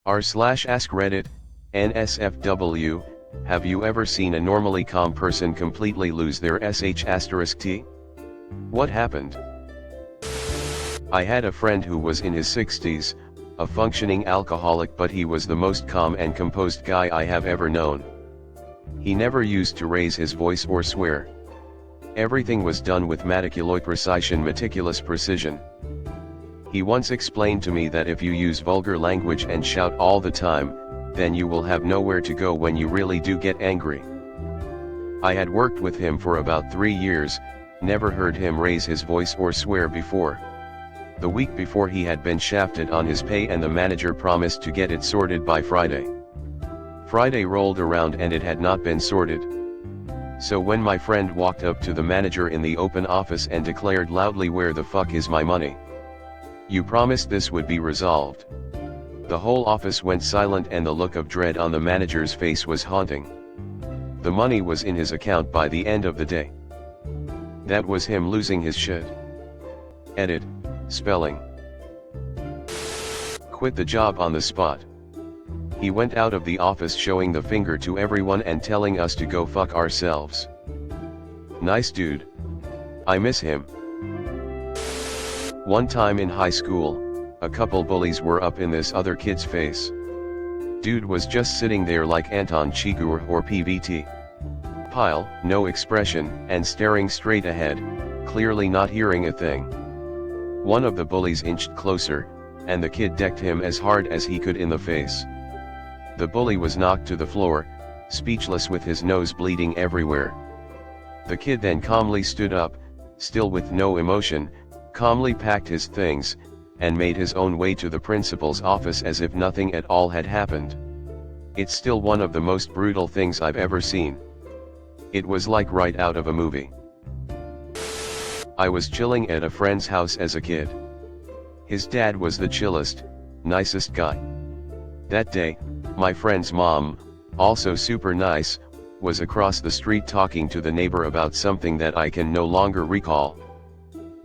r/AskReddit, nsfw, have you ever seen a normally calm person completely lose their sh*t? What happened? I had a friend who was in his 60s, a functioning alcoholic, but he was the most calm and composed guy I have ever known. He never used to raise his voice or swear. Everything was done with meticulous precision. He once explained to me that if you use vulgar language and shout all the time, then you will have nowhere to go when you really do get angry. I had worked with him for about 3 years, never heard him raise his voice or swear before. The week before, he had been shafted on his pay and the manager promised to get it sorted by Friday. Friday rolled around and it had not been sorted. So when my friend walked up to the manager in the open office and declared loudly, "Where the fuck is my money? You promised this would be resolved." The whole office went silent and the look of dread on the manager's face was haunting. The money was in his account by the end of the day. That was him losing his shit. Edit, spelling. Quit the job on the spot. He went out of the office showing the finger to everyone and telling us to go fuck ourselves. Nice dude. I miss him. One time in high school, a couple bullies were up in this other kid's face. Dude was just sitting there like Anton Chigurh or PVT. Pile, no expression, and staring straight ahead, clearly not hearing a thing. One of the bullies inched closer, and the kid decked him as hard as he could in the face. The bully was knocked to the floor, speechless with his nose bleeding everywhere. The kid then calmly stood up, still with no emotion, calmly packed his things, and made his own way to the principal's office as if nothing at all had happened. It's still one of the most brutal things I've ever seen. It was like right out of a movie. I was chilling at a friend's house as a kid. His dad was the chillest, nicest guy. That day, my friend's mom, also super nice, was across the street talking to the neighbor about something that I can no longer recall.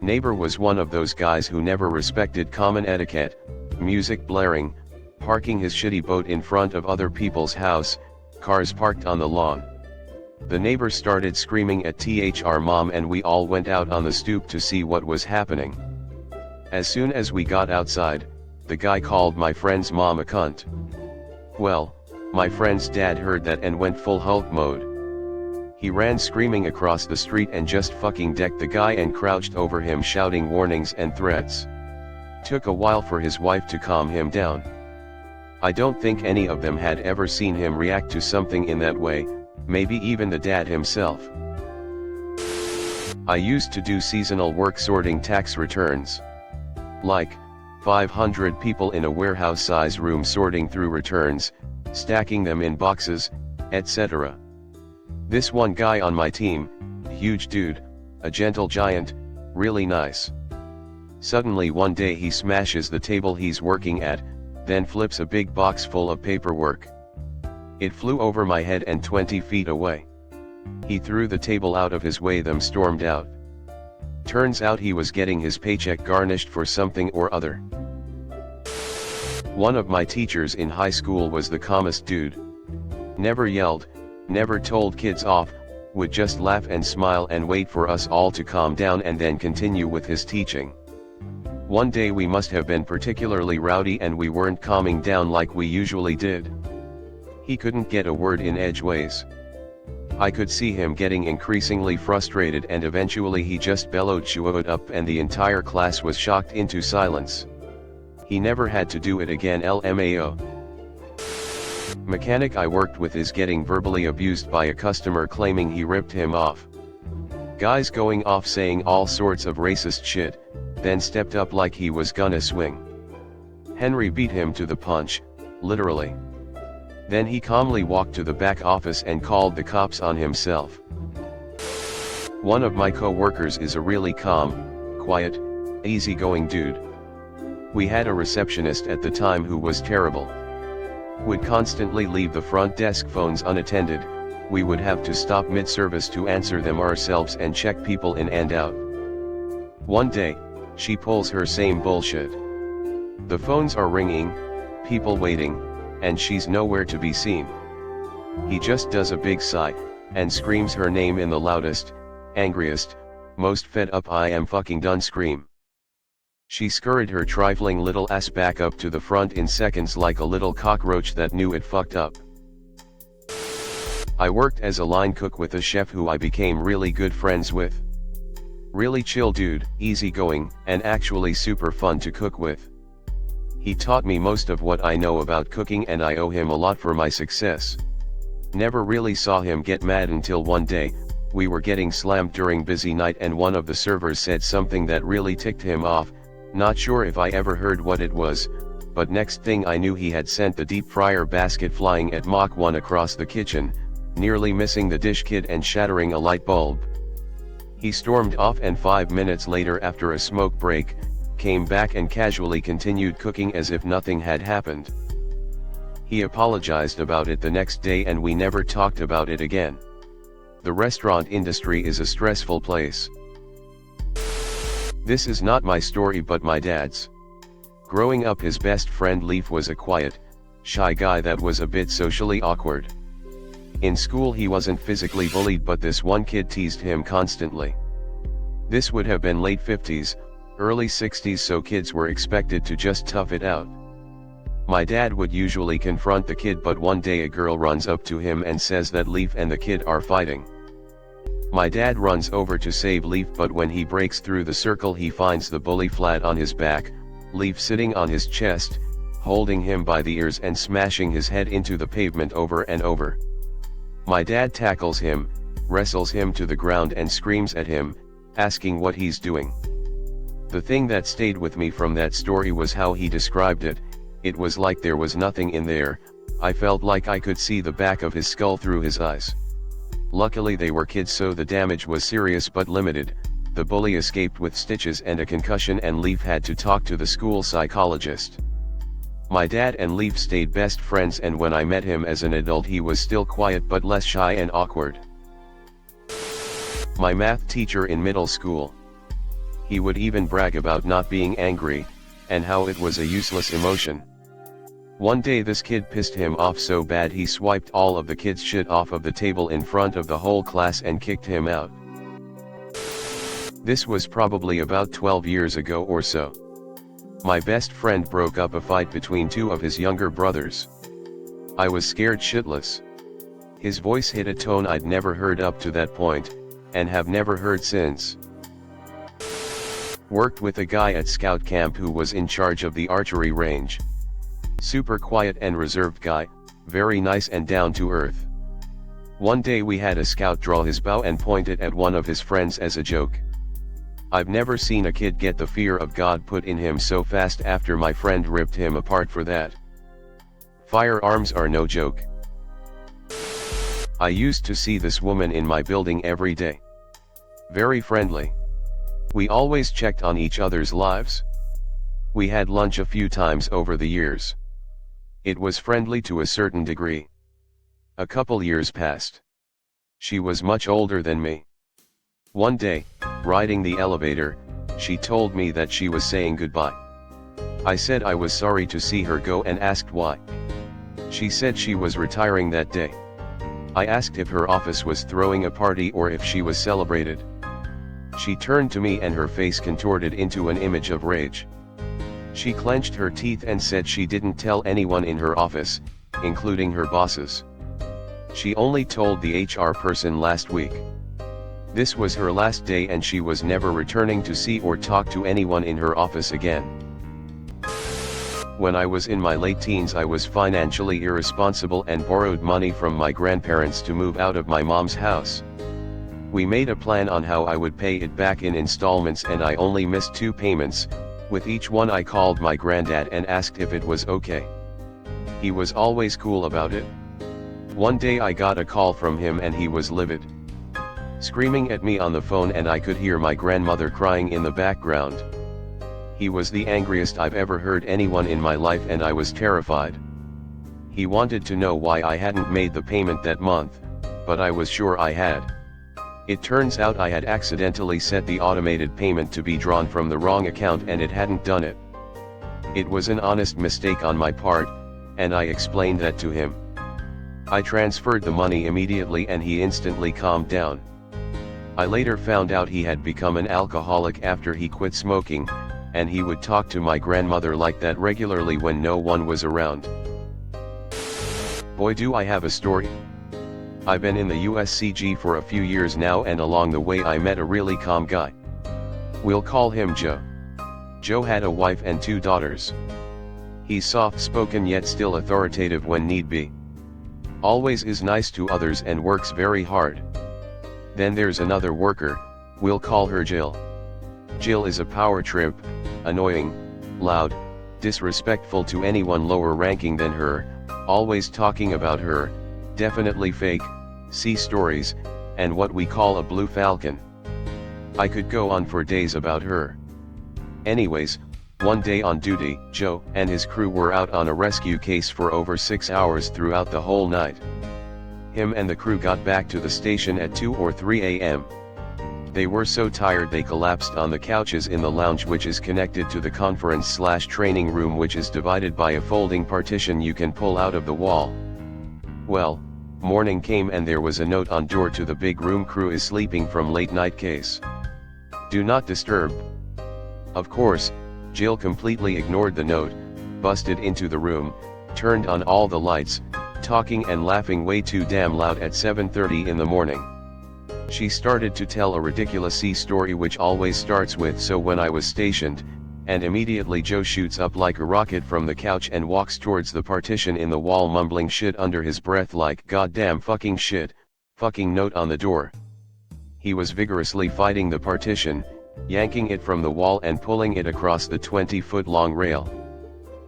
Neighbor was one of those guys who never respected common etiquette, music blaring, parking his shitty boat in front of other people's house, cars parked on the lawn. The neighbor started screaming at our mom and we all went out on the stoop to see what was happening. As soon as we got outside, the guy called my friend's mom a cunt. Well, my friend's dad heard that and went full Hulk mode. He ran screaming across the street and just fucking decked the guy and crouched over him shouting warnings and threats. Took a while for his wife to calm him down. I don't think any of them had ever seen him react to something in that way, maybe even the dad himself. I used to do seasonal work sorting tax returns. Like, 500 people in a warehouse-size room sorting through returns, stacking them in boxes, etc. This one guy on my team, huge dude, a gentle giant, really nice. Suddenly one day he smashes the table he's working at, then flips a big box full of paperwork. It flew over my head and 20 feet away. He threw the table out of his way, then stormed out. Turns out he was getting his paycheck garnished for something or other. One of my teachers in high school was the calmest dude. Never yelled, never told kids off, would just laugh and smile and wait for us all to calm down and then continue with his teaching. One day we must have been particularly rowdy and we weren't calming down like we usually did. He couldn't get a word in edgeways. I could see him getting increasingly frustrated and eventually he just bellowed "Shut up" and the entire class was shocked into silence. He never had to do it again. LMAO. Mechanic I worked with is getting verbally abused by a customer claiming he ripped him off. Guy's going off saying all sorts of racist shit, then stepped up like he was gonna swing. Henry beat him to the punch, literally. Then he calmly walked to the back office and called the cops on himself. One of my co-workers is a really calm, quiet, easygoing dude. We had a receptionist at the time who was terrible. Would constantly leave the front desk phones unattended, we would have to stop mid-service to answer them ourselves and check people in and out. One day, she pulls her same bullshit. The phones are ringing, people waiting, and she's nowhere to be seen. He just does a big sigh, and screams her name in the loudest, angriest, most fed up I am fucking done scream. She scurried her trifling little ass back up to the front in seconds like a little cockroach that knew it fucked up. I worked as a line cook with a chef who I became really good friends with. Really chill dude, easygoing, and actually super fun to cook with. He taught me most of what I know about cooking and I owe him a lot for my success. Never really saw him get mad until one day, we were getting slammed during busy night and one of the servers said something that really ticked him off, not sure if I ever heard what it was, but next thing I knew he had sent the deep fryer basket flying at Mach 1 across the kitchen, nearly missing the dish kit and shattering a light bulb. He stormed off and 5 minutes later after a smoke break, came back and casually continued cooking as if nothing had happened. He apologized about it the next day and we never talked about it again. The restaurant industry is a stressful place. This is not my story but my dad's. Growing up his best friend Leaf was a quiet, shy guy that was a bit socially awkward. In school he wasn't physically bullied but this one kid teased him constantly. This would have been late 50s, early 60s so kids were expected to just tough it out. My dad would usually confront the kid but one day a girl runs up to him and says that Leaf and the kid are fighting. My dad runs over to save Leaf but when he breaks through the circle he finds the bully flat on his back, Leaf sitting on his chest, holding him by the ears and smashing his head into the pavement over and over. My dad tackles him, wrestles him to the ground and screams at him, asking what he's doing. The thing that stayed with me from that story was how he described it. It was like there was nothing in there, I felt like I could see the back of his skull through his eyes. Luckily they were kids so the damage was serious but limited, the bully escaped with stitches and a concussion and Leaf had to talk to the school psychologist. My dad and Leaf stayed best friends and when I met him as an adult he was still quiet but less shy and awkward. My math teacher in middle school. He would even brag about not being angry, and how it was a useless emotion. One day this kid pissed him off so bad he swiped all of the kids' shit off of the table in front of the whole class and kicked him out. This was probably about 12 years ago or so. My best friend broke up a fight between two of his younger brothers. I was scared shitless. His voice hit a tone I'd never heard up to that point, and have never heard since. Worked with a guy at scout camp who was in charge of the archery range. Super quiet and reserved guy, very nice and down to earth. One day we had a scout draw his bow and point it at one of his friends as a joke. I've never seen a kid get the fear of God put in him so fast after my friend ripped him apart for that. Firearms are no joke. I used to see this woman in my building every day. Very friendly. We always checked on each other's lives. We had lunch a few times over the years. It was friendly to a certain degree. A couple years passed. She was much older than me. One day, riding the elevator, she told me that she was saying goodbye. I said I was sorry to see her go and asked why. She said she was retiring that day. I asked if her office was throwing a party or if she was celebrated. She turned to me and her face contorted into an image of rage. She clenched her teeth and said she didn't tell anyone in her office, including her bosses. She only told the HR person last week. This was her last day and she was never returning to see or talk to anyone in her office again. When I was in my late teens I was financially irresponsible and borrowed money from my grandparents to move out of my mom's house. We made a plan on how I would pay it back in installments and I only missed 2 payments. With each one I called my granddad and asked if it was okay. He was always cool about it. One day I got a call from him and he was livid. Screaming at me on the phone and I could hear my grandmother crying in the background. He was the angriest I've ever heard anyone in my life and I was terrified. He wanted to know why I hadn't made the payment that month, but I was sure I had. It turns out I had accidentally set the automated payment to be drawn from the wrong account and it hadn't done it. It was an honest mistake on my part, and I explained that to him. I transferred the money immediately and he instantly calmed down. I later found out he had become an alcoholic after he quit smoking, and he would talk to my grandmother like that regularly when no one was around. Boy, do I have a story. I've been in the USCG for a few years now, and along the way I met a really calm guy. We'll call him Joe. Joe had a wife and 2 daughters. He's soft-spoken yet still authoritative when need be. Always is nice to others and works very hard. Then there's another worker, we'll call her Jill. Jill is a power trip, annoying, loud, disrespectful to anyone lower ranking than her, always talking about her, definitely fake, see stories, and what we call a blue falcon. I could go on for days about her. Anyways, one day on duty, Joe and his crew were out on a rescue case for over 6 hours throughout the whole night. Him and the crew got back to the station at 2 or 3 a.m. They were so tired they collapsed on the couches in the lounge, which is connected to the conference/training room, which is divided by a folding partition you can pull out of the wall. Well, morning came and there was a note on door to the big room: crew is sleeping from late night case. Do not disturb. Of course, Jill completely ignored the note, busted into the room, turned on all the lights, talking and laughing way too damn loud at 7:30 in the morning. She started to tell a ridiculous story which always starts with "so when I was stationed," and immediately Joe shoots up like a rocket from the couch and walks towards the partition in the wall, mumbling shit under his breath like "goddamn fucking shit, fucking note on the door." He was vigorously fighting the partition, yanking it from the wall and pulling it across the 20-foot-long rail.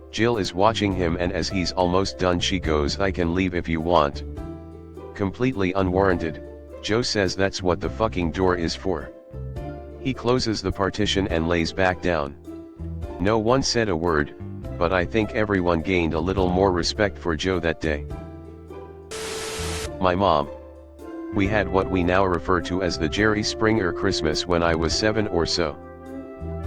Jill is watching him, and as he's almost done she goes, "I can leave if you want." Completely unwarranted, Joe says that's what the fucking door is for. He closes the partition and lays back down. No one said a word, but I think everyone gained a little more respect for Joe that day. My mom. We had what we now refer to as the Jerry Springer Christmas when I was 7 or so.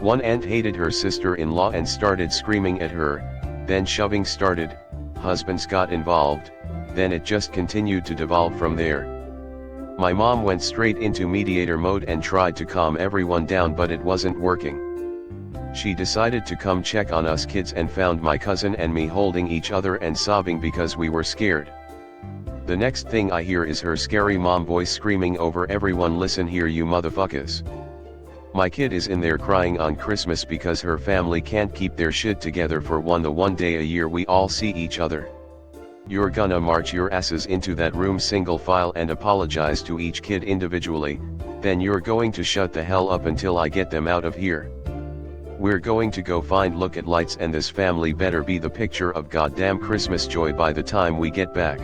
One aunt hated her sister-in-law and started screaming at her, then shoving started, husbands got involved, then it just continued to devolve from there. My mom went straight into mediator mode and tried to calm everyone down, but it wasn't working. She decided to come check on us kids and found my cousin and me holding each other and sobbing because we were scared. The next thing I hear is her scary mom voice screaming over everyone, "Listen here you motherfuckers. My kid is in there crying on Christmas because her family can't keep their shit together for the one day a year we all see each other. You're gonna march your asses into that room single file and apologize to each kid individually, then you're going to shut the hell up until I get them out of here. We're going to go find look at lights, and this family better be the picture of goddamn Christmas joy by the time we get back."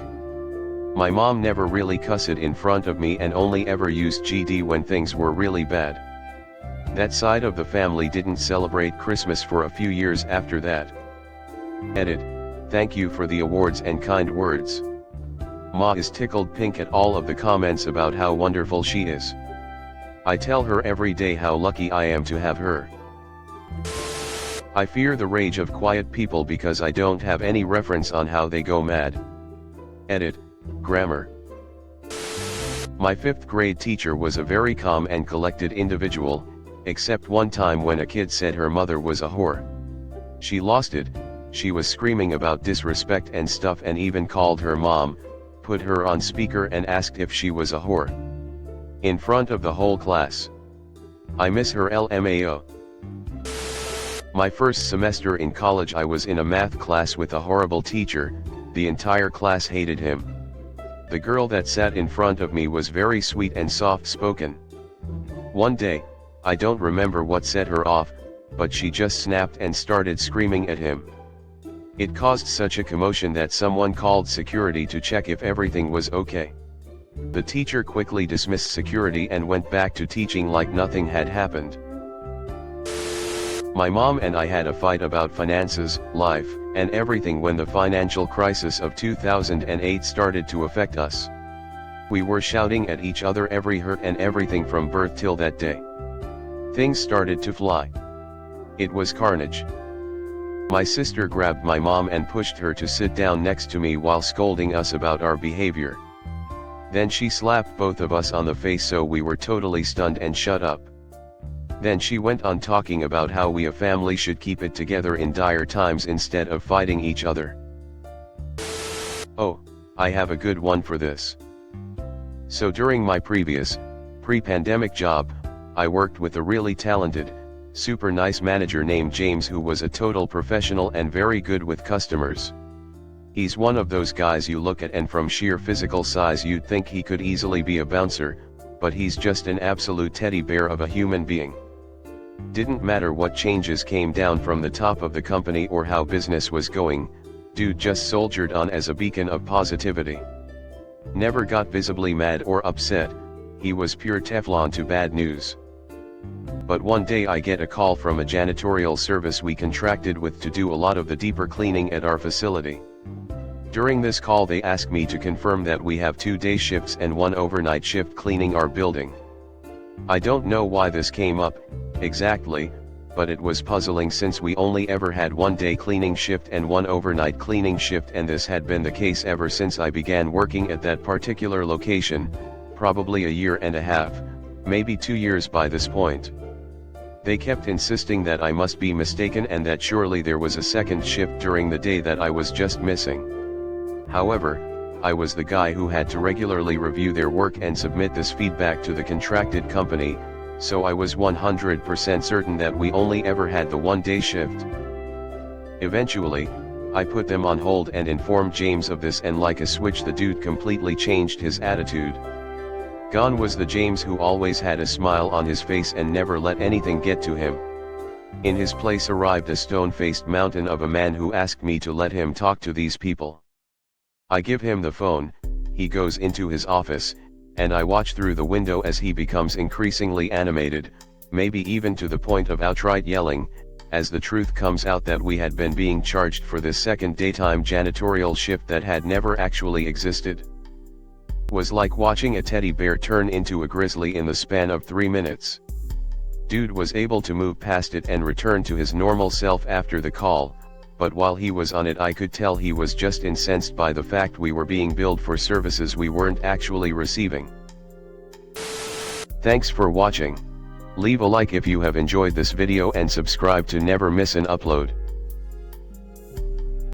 My mom never really cussed in front of me and only ever used GD when things were really bad. That side of the family didn't celebrate Christmas for a few years after that. Edit. Thank you for the awards and kind words. Ma is tickled pink at all of the comments about how wonderful she is. I tell her every day how lucky I am to have her. I fear the rage of quiet people because I don't have any reference on how they go mad. Edit. Grammar. My 5th grade teacher was a very calm and collected individual, except one time when a kid said her mother was a whore. She lost it. She was screaming about disrespect and stuff and even called her mom, put her on speaker and asked if she was a whore. In front of the whole class. I miss her LMAO. My first semester in college I was in a math class with a horrible teacher. The entire class hated him. The girl that sat in front of me was very sweet and soft-spoken. One day, I don't remember what set her off, but she just snapped and started screaming at him. It caused such a commotion that someone called security to check if everything was okay. The teacher quickly dismissed security and went back to teaching like nothing had happened. My mom and I had a fight about finances, life, and everything when the financial crisis of 2008 started to affect us. We were shouting at each other every hurt and everything from birth till that day. Things started to fly. It was carnage. My sister grabbed my mom and pushed her to sit down next to me while scolding us about our behavior. Then she slapped both of us on the face, so we were totally stunned and shut up. Then she went on talking about how we a family should keep it together in dire times instead of fighting each other. Oh, I have a good one for this. So during my pre-pandemic job, I worked with a really talented, super nice manager named James, who was a total professional and very good with customers. He's one of those guys you look at and from sheer physical size you'd think he could easily be a bouncer, but he's just an absolute teddy bear of a human being. Didn't matter what changes came down from the top of the company or how business was going, dude just soldiered on as a beacon of positivity. Never got visibly mad or upset, he was pure Teflon to bad news. But one day I get a call from a janitorial service we contracted with to do a lot of the deeper cleaning at our facility. During this call they ask me to confirm that we have 2 day shifts and 1 overnight shift cleaning our building. I don't know why this came up exactly, but it was puzzling since we only ever had 1 day cleaning shift and 1 overnight cleaning shift, and this had been the case ever since I began working at that particular location, probably a year and a half, maybe 2 years by this point. They kept insisting that I must be mistaken and that surely there was a second shift during the day that I was just missing. However, I was the guy who had to regularly review their work and submit this feedback to the contracted company, so I was 100% certain that we only ever had the 1 day shift. Eventually, I put them on hold and informed James of this, and like a switch the dude completely changed his attitude. Gone was the James who always had a smile on his face and never let anything get to him. In his place arrived a stone-faced mountain of a man who asked me to let him talk to these people. I give him the phone, he goes into his office, and I watch through the window as he becomes increasingly animated, maybe even to the point of outright yelling, as the truth comes out that we had been being charged for this second daytime janitorial shift that had never actually existed. Was like watching a teddy bear turn into a grizzly in the span of 3 minutes. Dude was able to move past it and return to his normal self after the call, but while he was on it I could tell he was just incensed by the fact we were being billed for services we weren't actually receiving. Thanks for watching. Leave a like if you have enjoyed this video and subscribe to never miss an upload.